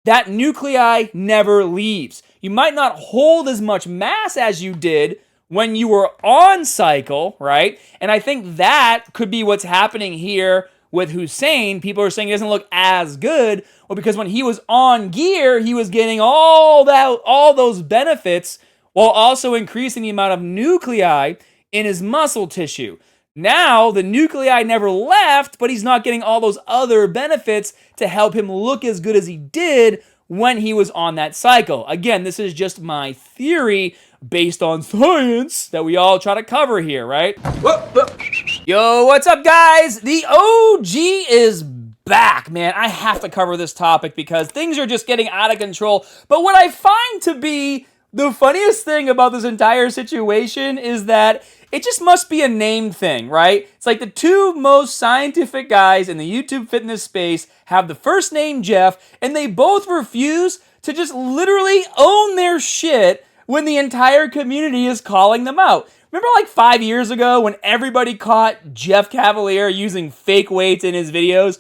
that nuclei never leaves. You might not hold as much mass as you did when you were on cycle, right? And I think that could be what's happening here with Hussein. People are saying he doesn't look as good. Well, because when he was on gear, he was getting all those benefits while also increasing the amount of nuclei in his muscle tissue. Now, the nuclei never left, but he's not getting all those other benefits to help him look as good as he did when he was on that cycle. Again, this is just my theory based on science that we all try to cover here, right? Yo, what's up, guys? The OG is back, man. I have to cover this topic because things are just getting out of control. But what I find to be the funniest thing about this entire situation is that it just must be a name thing, right? It's like the two most scientific guys in the YouTube fitness space have the first name Jeff, and they both refuse to just literally own their shit when the entire community is calling them out. Remember like 5 years ago when everybody caught Jeff Cavalier using fake weights in his videos?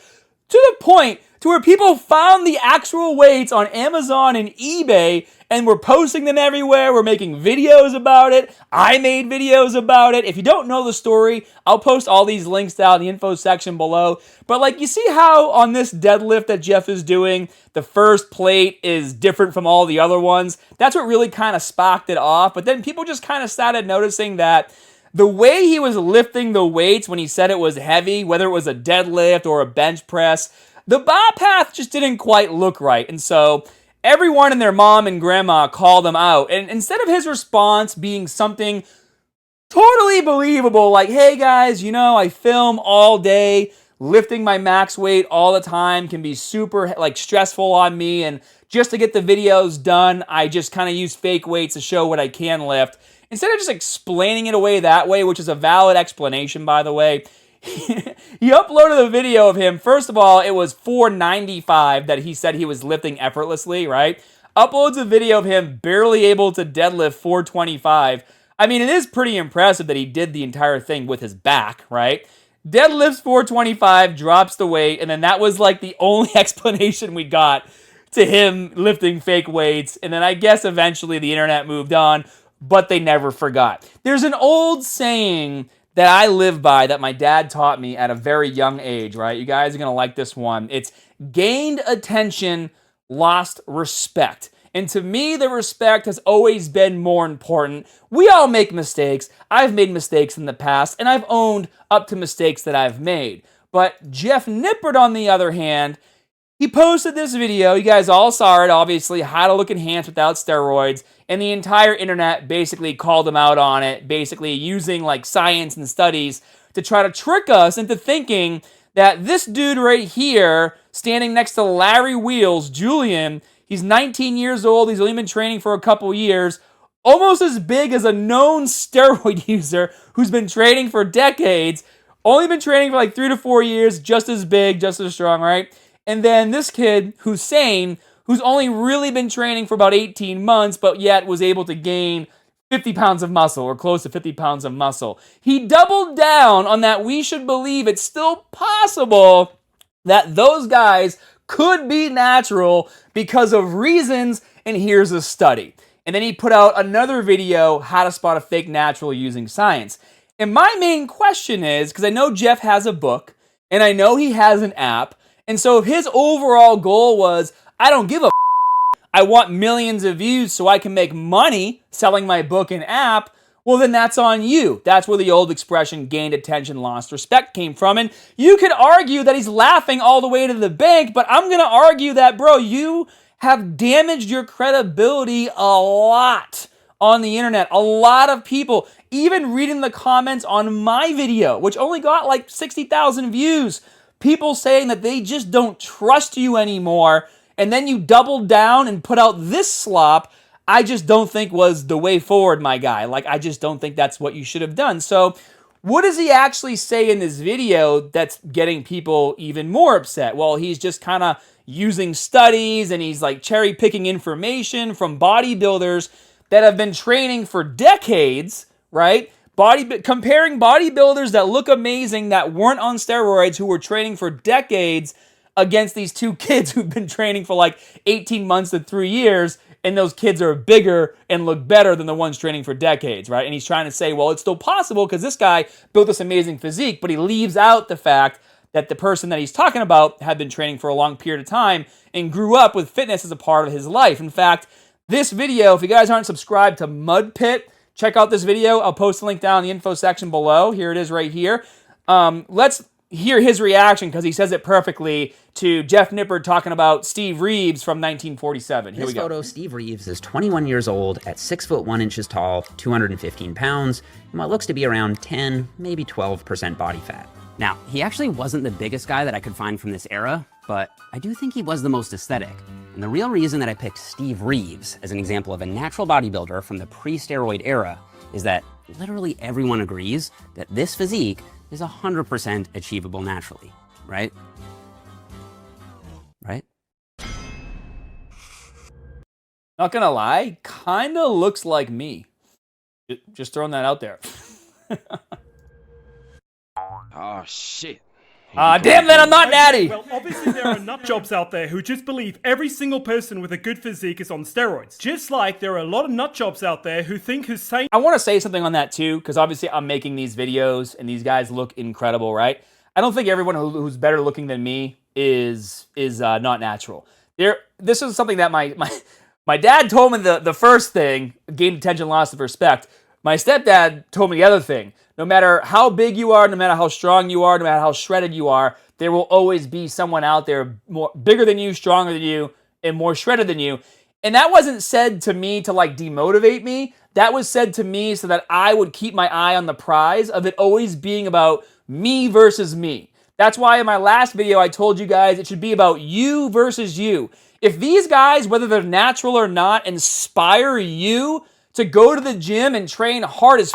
To the point to where people found the actual weights on Amazon and eBay and we're posting them everywhere. We're making videos about it. I made videos about it. If you don't know the story, I'll post all these links down in the info section below. But like, you see how on this deadlift that Jeff is doing, the first plate is different from all the other ones? That's what really kind of sparked it off. But then people just kind of started noticing that the way he was lifting the weights when he said it was heavy, whether it was a deadlift or a bench press, the bar path just didn't quite look right. And so everyone and their mom and grandma called him out. And instead of his response being something totally believable, like, hey guys, you know, I film all day, lifting my max weight all the time can be super like stressful on me. And just to get the videos done, I just kind of use fake weights to show what I can lift. Instead of just explaining it away that way, which is a valid explanation, by the way, he uploaded a video of him. First of all, it was 495 that he said he was lifting effortlessly, right? Uploads a video of him barely able to deadlift 425. I mean, it is pretty impressive that he did the entire thing with his back, right? Deadlifts 425, drops the weight, and then that was like the only explanation we got to him lifting fake weights. And then I guess eventually the internet moved on, but they never forgot. There's an old saying that I live by that my dad taught me at a very young age, right? You guys are going to like this one. It's gained attention, lost respect. And to me, the respect has always been more important. We all make mistakes. I've made mistakes in the past, and I've owned up to mistakes that I've made. But Jeff Nippard, on the other hand, he posted this video. You guys all saw it, obviously, how to look enhanced without steroids. And the entire internet basically called him out on it, basically using like science and studies to try to trick us into thinking that this dude right here, standing next to Larry Wheels, Julian, he's 19 years old, he's only been training for a couple years, almost as big as a known steroid user who's been training for decades, only been training for like 3 to 4 years, just as big, just as strong, right? And then this kid, Hussein, who's only really been training for about 18 months, but yet was able to gain 50 pounds of muscle, or close to 50 pounds of muscle. He doubled down on that we should believe it's still possible that those guys could be natural because of reasons, and here's a study. And then he put out another video, how to spot a fake natural using science. And my main question is, because I know Jeff has a book, and I know he has an app, and so if his overall goal was, I don't give a I want millions of views so I can make money selling my book and app, well then that's on you. That's where the old expression gained attention, lost respect came from. And you could argue that he's laughing all the way to the bank, but I'm going to argue that, bro, you have damaged your credibility a lot on the internet. A lot of people, even reading the comments on my video, which only got like 60,000 views, people saying that they just don't trust you anymore. And then you doubled down and put out this slop, I just don't think was the way forward, my guy. Like, I just don't think that's what you should have done. So what does he actually say in this video that's getting people even more upset? Well, he's just kind of using studies and he's like cherry picking information from bodybuilders that have been training for decades, right? Comparing bodybuilders that look amazing that weren't on steroids who were training for decades against these two kids who've been training for like 18 months to 3 years, and those kids are bigger and look better than the ones training for decades, right? And he's trying to say, well, it's still possible because this guy built this amazing physique, but he leaves out the fact that the person that he's talking about had been training for a long period of time and grew up with fitness as a part of his life. In fact, this video, if you guys aren't subscribed to MudPit, check out this video. I'll post a link down in the info section below. Here it is right here. Let's hear his reaction because he says it perfectly to Jeff Nippard talking about Steve Reeves from 1947. Here we go. This photo, Steve Reeves is 21 years old at 6 foot 1 inches tall, 215 pounds, and what looks to be around 10, maybe 12% body fat. Now, he actually wasn't the biggest guy that I could find from this era, but I do think he was the most aesthetic. And the real reason that I picked Steve Reeves as an example of a natural bodybuilder from the pre-steroid era is that literally everyone agrees that this physique is 100% achievable naturally, right? Right? Not gonna lie, kinda looks like me. Just throwing that out there. Oh, shit. Damn that I'm not Natty! Well, obviously there are nut jobs out there who just believe every single person with a good physique is on steroids. Just like there are a lot of nut jobs out there who think Hussein... I want to say something on that too, because obviously I'm making these videos and these guys look incredible, right? I don't think everyone who's better looking than me is not natural. This is something that my dad told me the first thing, gained attention, loss of respect. My stepdad told me the other thing. No matter how big you are, no matter how strong you are, no matter how shredded you are, there will always be someone out there bigger than you, stronger than you, and more shredded than you. And that wasn't said to me to like demotivate me. That was said to me so that I would keep my eye on the prize of it always being about me versus me. That's why in my last video I told you guys it should be about you versus you. If these guys, whether they're natural or not, inspire you to go to the gym and train hard as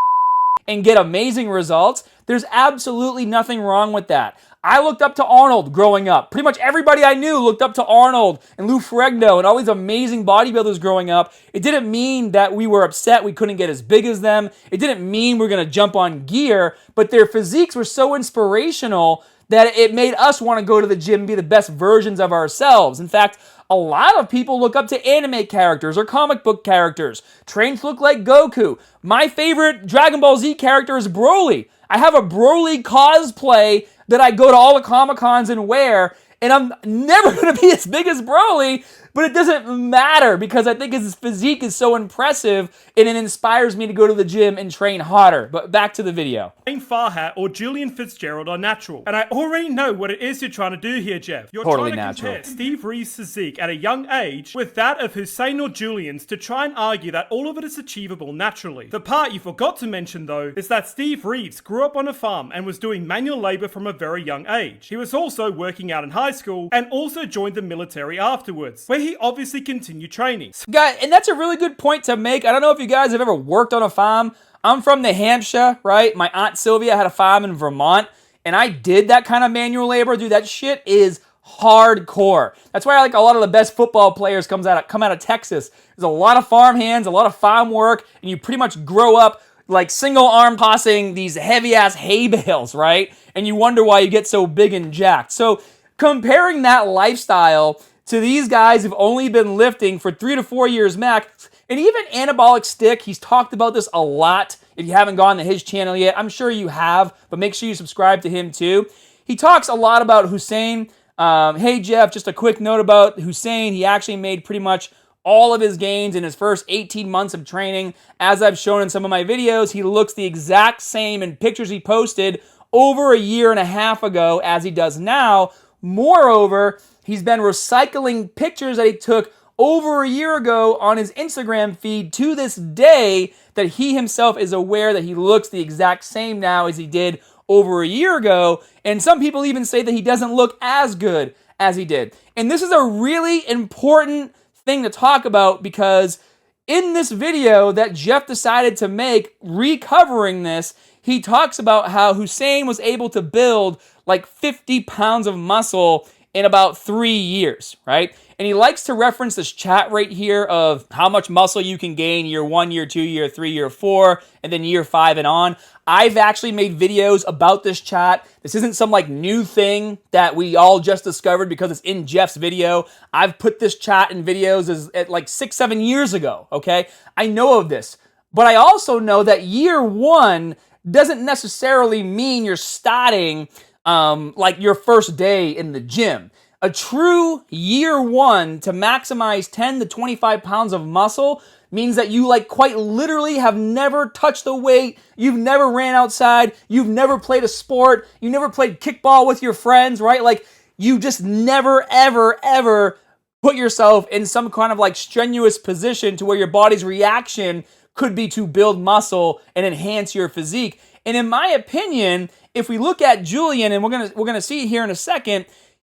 and get amazing results, there's absolutely nothing wrong with that. I looked up to Arnold growing up. Pretty much everybody I knew looked up to Arnold and Lou Ferrigno and all these amazing bodybuilders growing up. It didn't mean that we were upset we couldn't get as big as them. It didn't mean we were going to jump on gear, but their physiques were so inspirational that it made us want to go to the gym and be the best versions of ourselves. In fact, a lot of people look up to anime characters or comic book characters. Train to look like Goku. My favorite Dragon Ball Z character is Broly. I have a Broly cosplay that I go to all the Comic-Cons and wear, and I'm never going to be as big as Broly, but it doesn't matter because I think his physique is so impressive and it inspires me to go to the gym and train harder. But back to the video. Farhat or Julian Fitzgerald are natural. And I already know what it is you're trying to do here, Jeff. You're totally trying to natural. compare Steve Reeves' physique at a young age with that of Hussein or Julian's to try and argue that all of it is achievable naturally. The part you forgot to mention, though, is that Steve Reeves grew up on a farm and was doing manual labor from a very young age. He was also working out in high school and also joined the military afterwards, where he obviously continued training. Guys, and that's a really good point to make. I don't know if you guys have ever worked on a farm. I'm from New Hampshire, right? My Aunt Sylvia had a farm in Vermont, and I did that kind of manual labor. Dude, that shit is hardcore. That's why like a lot of the best football players come out of Texas. There's a lot of farm hands, a lot of farm work, and you pretty much grow up like single arm tossing these heavy ass hay bales, right? And you wonder why you get so big and jacked. So comparing that lifestyle to these guys who've only been lifting for 3 to 4 years max, and even AnabolicStick, he's talked about this a lot. If you haven't gone to his channel yet, I'm sure you have, but make sure you subscribe to him too. He talks a lot about Hussein. Hey Jeff, just a quick note about Hussein. He actually made pretty much all of his gains in his first 18 months of training. As I've shown in some of my videos, he looks the exact same in pictures he posted over a year and a half ago as he does now. Moreover, he's been recycling pictures that he took over a year ago on his Instagram feed to this day that he himself is aware that he looks the exact same now as he did over a year ago. And some people even say that he doesn't look as good as he did. And this is a really important thing to talk about because in this video that Jeff decided to make, recovering this, he talks about how Hussein was able to build like 50 pounds of muscle in about 3 years, right? And he likes to reference this chat right here of how much muscle you can gain year 1, year 2, year 3, year 4, and then year 5 and on. I've actually made videos about this chat. This isn't some like new thing that we all just discovered because it's in Jeff's video. I've put this chat in videos at like 6, 7 years ago, okay? I know of this. But I also know that year 1 doesn't necessarily mean you're starting like your first day in the gym. A true year 1 to maximize 10 to 25 pounds of muscle means that you like quite literally have never touched a weight, you've never ran outside, you've never played a sport, you never played kickball with your friends, right? Like you just never, ever, ever put yourself in some kind of like strenuous position to where your body's reaction could be to build muscle and enhance your physique. And in my opinion, if we look at Julian, and we're gonna see it here in a second,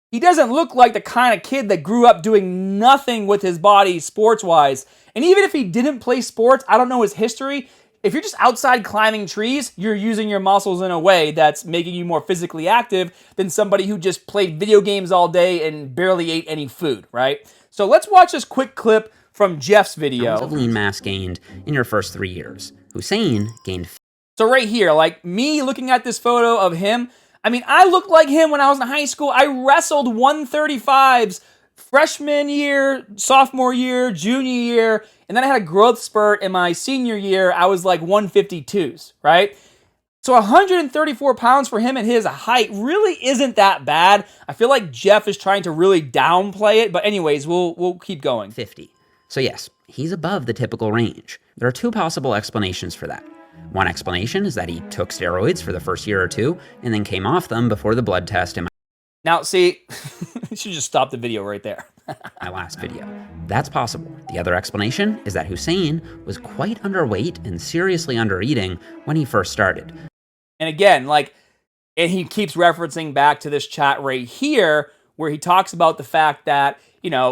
he doesn't look like the kind of kid that grew up doing nothing with his body sports-wise. And even if he didn't play sports, I don't know his history. If you're just outside climbing trees, you're using your muscles in a way that's making you more physically active than somebody who just played video games all day and barely ate any food, right? So let's watch this quick clip from Jeff's video. Pounds of lean mass gained in your first 3 years. Hussein gained. So right here, like me looking at this photo of him, I mean, I looked like him when I was in high school. I wrestled 135s freshman year, sophomore year, junior year, and then I had a growth spurt in my senior year. I was like 152s, right? So 134 pounds for him at his height really isn't that bad. I feel like Jeff is trying to really downplay it, but anyways, we'll keep going. 50. So yes, he's above the typical range. There are 2 possible explanations for that. One explanation is that he took steroids for the first year or 2 and then came off them before the blood test in Now, see, you should just stop the video right there. my last video. That's possible. The other explanation is that Hussein was quite underweight and seriously undereating when he first started. And again, and he keeps referencing back to this chat right here where he talks about the fact that,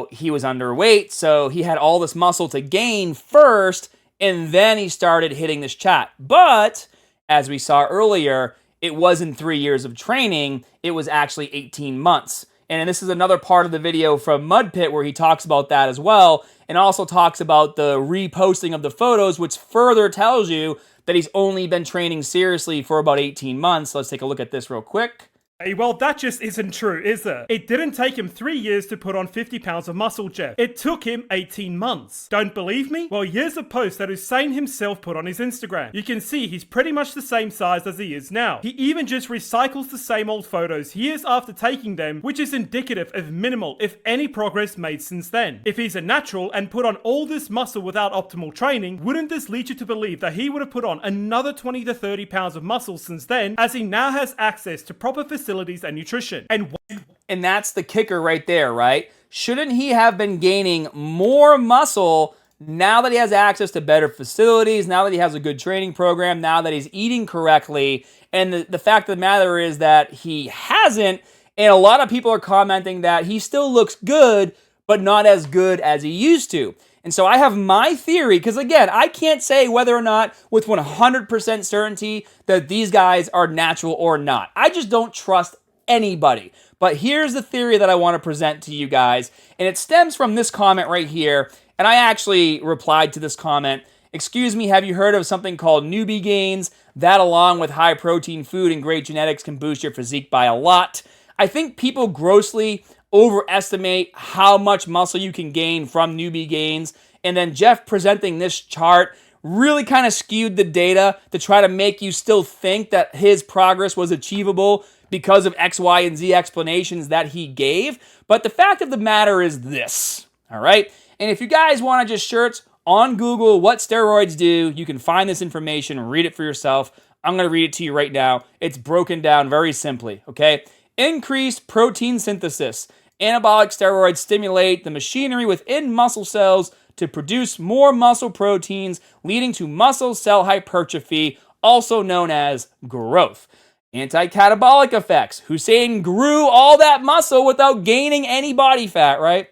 he was underweight, so he had all this muscle to gain first, and then he started hitting this chat. But, as we saw earlier, it wasn't 3 years of training, it was actually 18 months. And this is another part of the video from MudPit where he talks about that as well, and also talks about the reposting of the photos, which further tells you that he's only been training seriously for about 18 months. Let's take a look at this real quick. Hey, well, that just isn't true, is it? It didn't take him 3 years to put on 50 pounds of muscle, Jeff. It took him 18 months. Don't believe me? Well, here's a post that Hussein himself put on his Instagram. You can see he's pretty much the same size as he is now. He even just recycles the same old photos years after taking them, which is indicative of minimal, if any, progress made since then. If he's a natural and put on all this muscle without optimal training, wouldn't this lead you to believe that he would have put on another 20 to 30 pounds of muscle since then, as he now has access to proper facilities and nutrition? And that's the kicker right there, right? Shouldn't he have been gaining more muscle now that he has access to better facilities, now that he has a good training program, now that he's eating correctly? And the fact of the matter is that he hasn't, and a lot of people are commenting that he still looks good, but not as good as he used to. And so I have my theory, because again, I can't say whether or not with 100% certainty that these guys are natural or not. I just don't trust anybody. But here's the theory that I want to present to you guys, and it stems from this comment right here, and I actually replied to this comment. Excuse me, have you heard of something called newbie gains? That along with high protein food and great genetics can boost your physique by a lot. I think people grossly overestimate how much muscle you can gain from newbie gains. And then Jeff presenting this chart really kind of skewed the data to try to make you still think that his progress was achievable because of X, Y, and Z explanations that he gave. But the fact of the matter is this, all right? And if you guys want to just search on Google what steroids do, you can find this information and read it for yourself. I'm going to read it to you right now. It's broken down very simply, okay? Increased protein synthesis. Anabolic steroids stimulate the machinery within muscle cells to produce more muscle proteins, leading to muscle cell hypertrophy, also known as growth. Anti-catabolic effects. Hussein grew all that muscle without gaining any body fat, right?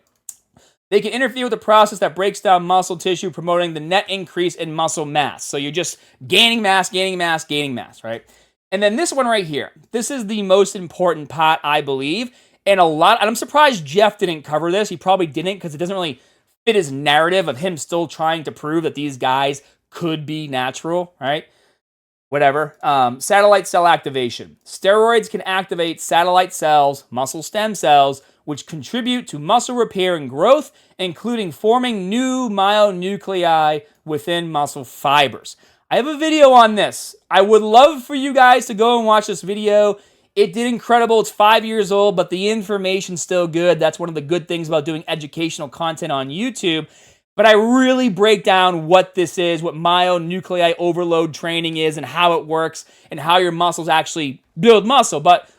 They can interfere with the process that breaks down muscle tissue, promoting the net increase in muscle mass. So you're just gaining mass, right? And then this one right here. This is the most important part, I believe. And I'm surprised Jeff didn't cover this. He probably didn't because it doesn't really fit his narrative of him still trying to prove that these guys could be natural, right? Whatever. Satellite cell activation. Steroids can activate satellite cells, muscle stem cells, which contribute to muscle repair and growth, including forming new myonuclei within muscle fibers. I have a video on this. I would love for you guys to go and watch this video. It did incredible. It's 5 years old, but the information's still good. That's one of the good things about doing educational content on YouTube. But I really break down what this is, what myonuclei overload training is, and how it works, and how your muscles actually build muscle. But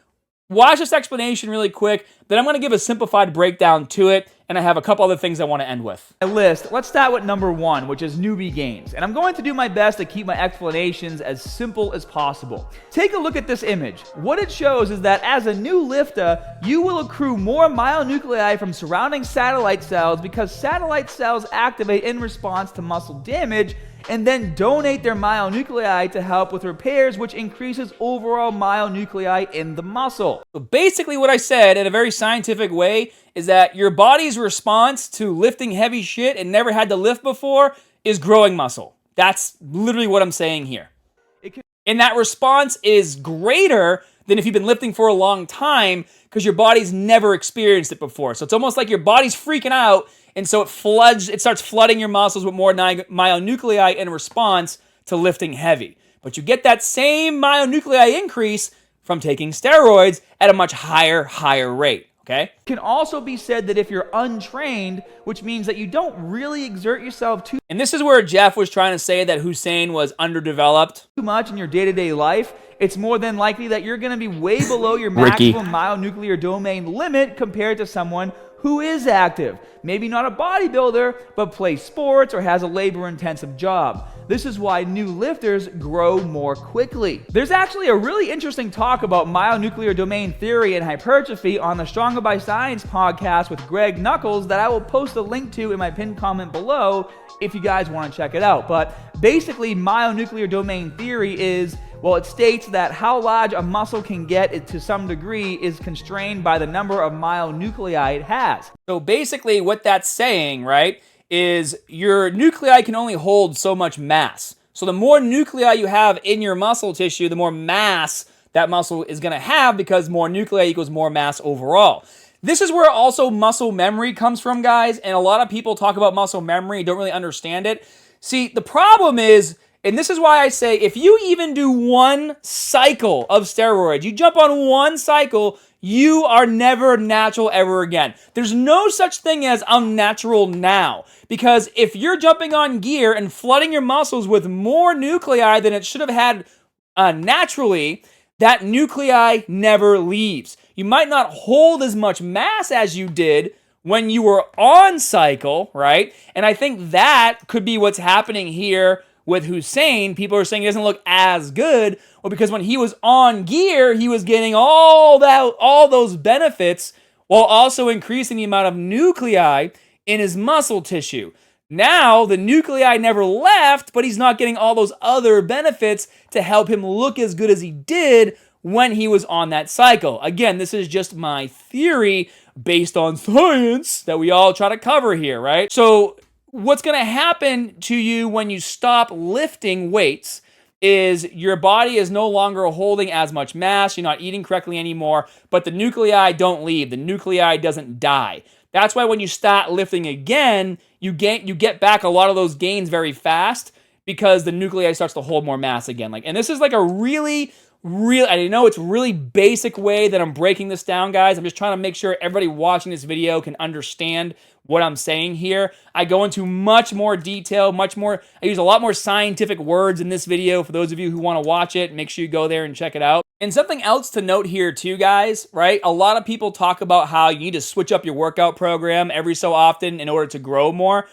watch this explanation really quick, then I'm going to give a simplified breakdown to it, and I have a couple other things I want to end with. My list, let's start with number 1, which is newbie gains. And I'm going to do my best to keep my explanations as simple as possible. Take a look at this image. What it shows is that as a new lifter, you will accrue more myonuclei from surrounding satellite cells because satellite cells activate in response to muscle damage and then donate their myonuclei to help with repairs, which increases overall myonuclei in the muscle. So basically what I said in a very scientific way is that your body's response to lifting heavy shit and never had to lift before is growing muscle. That's literally what I'm saying here. And that response is greater than if you've been lifting for a long time because your body's never experienced it before. So it's almost like your body's freaking out, and so it starts flooding your muscles with more myonuclei in response to lifting heavy. But you get that same myonuclei increase from taking steroids at a much higher rate. Okay? It can also be said that if you're untrained, which means that you don't really exert yourself too And this is where Jeff was trying to say that Hussein was underdeveloped. much in your day-to-day life, it's more than likely that you're going to be way below your maximum myonuclear domain limit compared to someone who is active. Maybe not a bodybuilder, but plays sports or has a labor-intensive job. This is why new lifters grow more quickly. There's actually a really interesting talk about myonuclear domain theory and hypertrophy on the Stronger by Science podcast with Greg Nuckols that I will post a link to in my pinned comment below if you guys want to check it out. But basically, myonuclear domain theory is, well, it states that how large a muscle can get to some degree is constrained by the number of myonuclei it has. So basically what that's saying, right, is your nuclei can only hold so much mass. So the more nuclei you have in your muscle tissue, the more mass that muscle is going to have because more nuclei equals more mass overall. This is where also muscle memory comes from, guys, and a lot of people talk about muscle memory and don't really understand it. See, the problem is, and this is why I say, if you even do one cycle of steroids, you jump on one cycle, you are never natural ever again. There's no such thing as I'm natural now. Because if you're jumping on gear and flooding your muscles with more nuclei than it should have had naturally, that nuclei never leaves. You might not hold as much mass as you did when you were on cycle, right? And I think that could be what's happening here with Hussein. People are saying he doesn't look as good. Well, because when he was on gear, he was getting all those benefits while also increasing the amount of nuclei in his muscle tissue. Now, the nuclei never left, but he's not getting all those other benefits to help him look as good as he did when he was on that cycle. Again, this is just my theory based on science that we all try to cover here, right? So what's going to happen to you when you stop lifting weights is your body is no longer holding as much mass, you're not eating correctly anymore, but the nuclei don't leave, the nuclei doesn't die. That's why when you start lifting again, you get back a lot of those gains very fast because the nuclei starts to hold more mass again. And this is like a really, I know it's really basic way that I'm breaking this down, guys. I'm just trying to make sure everybody watching this video can understand what I'm saying here. I go into much more detail, I use a lot more scientific words in this video. For those of you who want to watch it, make sure you go there and check it out. And something else to note here too, guys, right? A lot of people talk about how you need to switch up your workout program every so often in order to grow more.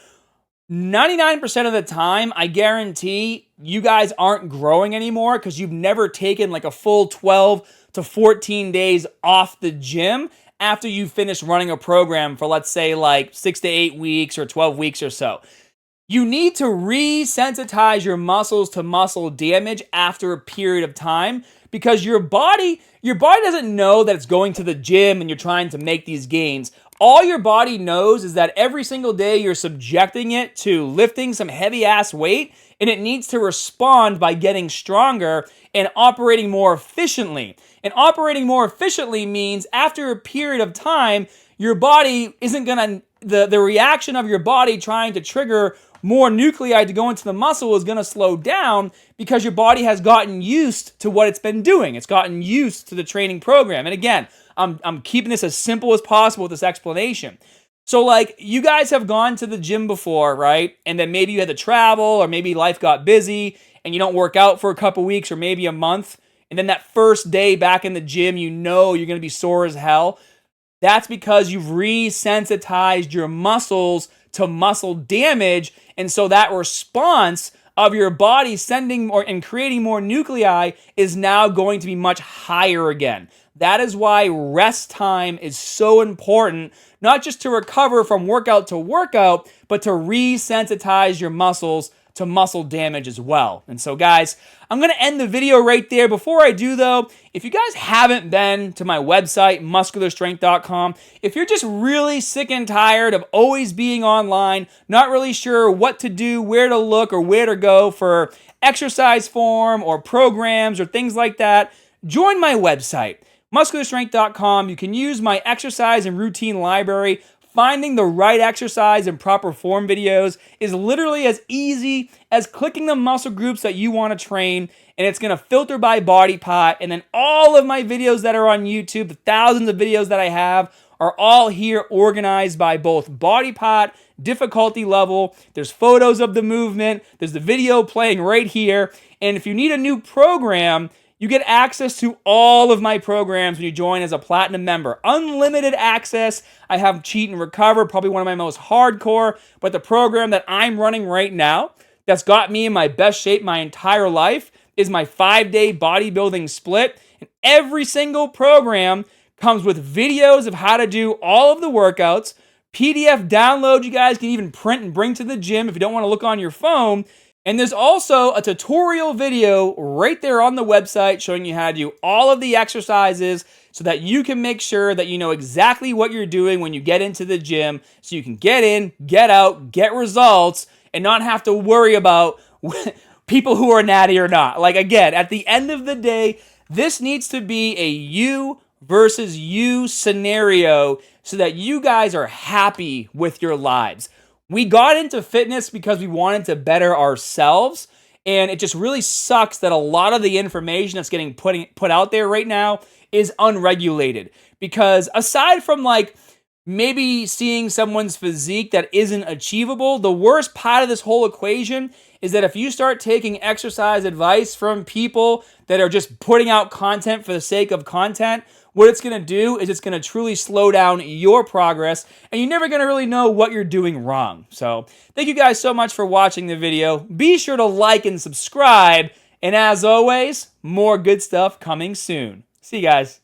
99% of the time, I guarantee you guys aren't growing anymore because you've never taken like a full 12 to 14 days off the gym after you finish running a program for, let's say, like 6 to 8 weeks or 12 weeks or so. You need to resensitize your muscles to muscle damage after a period of time because your body doesn't know that it's going to the gym and you're trying to make these gains. All your body knows is that every single day you're subjecting it to lifting some heavy ass weight, and it needs to respond by getting stronger and operating more efficiently. And operating more efficiently means after a period of time, your body isn't gonna, the reaction of your body trying to trigger more nuclei to go into the muscle is going to slow down because your body has gotten used to what it's been doing. It's gotten used to the training program. And again, I'm keeping this as simple as possible with this explanation. So like you guys have gone to the gym before, right? And then maybe you had to travel or maybe life got busy and you don't work out for a couple weeks or maybe a month. And then that first day back in the gym, you know you're going to be sore as hell. That's because you've resensitized your muscles to muscle damage. And so that response of your body sending more and creating more nuclei is now going to be much higher again. That is why rest time is so important, not just to recover from workout to workout, but to resensitize your muscles to muscle damage as well. And so guys, I'm going to end the video right there. Before I do though, if you guys haven't been to my website, muscularstrength.com, if you're just really sick and tired of always being online, not really sure what to do, where to look, or where to go for exercise form or programs or things like that, join my website, muscularstrength.com. You can use my exercise and routine library. Finding the right exercise and proper form videos is literally as easy as clicking the muscle groups that you want to train, and it's going to filter by body part. And then all of my videos that are on YouTube, the thousands of videos that I have, are all here organized by both body part, difficulty level. There's photos of the movement. There's the video playing right here. And if you need a new program, you get access to all of my programs when you join as a Platinum member. Unlimited access. I have Cheat and Recover, probably one of my most hardcore, but the program that I'm running right now that's got me in my best shape my entire life is my 5-day bodybuilding split. And every single program comes with videos of how to do all of the workouts, PDF download you guys can even print and bring to the gym if you don't want to look on your phone. And there's also a tutorial video right there on the website showing you how to do all of the exercises so that you can make sure that you know exactly what you're doing when you get into the gym so you can get in, get out, get results, and not have to worry about people who are natty or not. Like again, at the end of the day, this needs to be a you versus you scenario so that you guys are happy with your lives. We got into fitness because we wanted to better ourselves, and it just really sucks that a lot of the information that's getting put out there right now is unregulated. Because aside from like maybe seeing someone's physique that isn't achievable, the worst part of this whole equation is that if you start taking exercise advice from people that are just putting out content for the sake of content, what it's going to do is it's going to truly slow down your progress, and you're never going to really know what you're doing wrong. So thank you guys so much for watching the video. Be sure to like and subscribe, and as always, more good stuff coming soon. See you guys.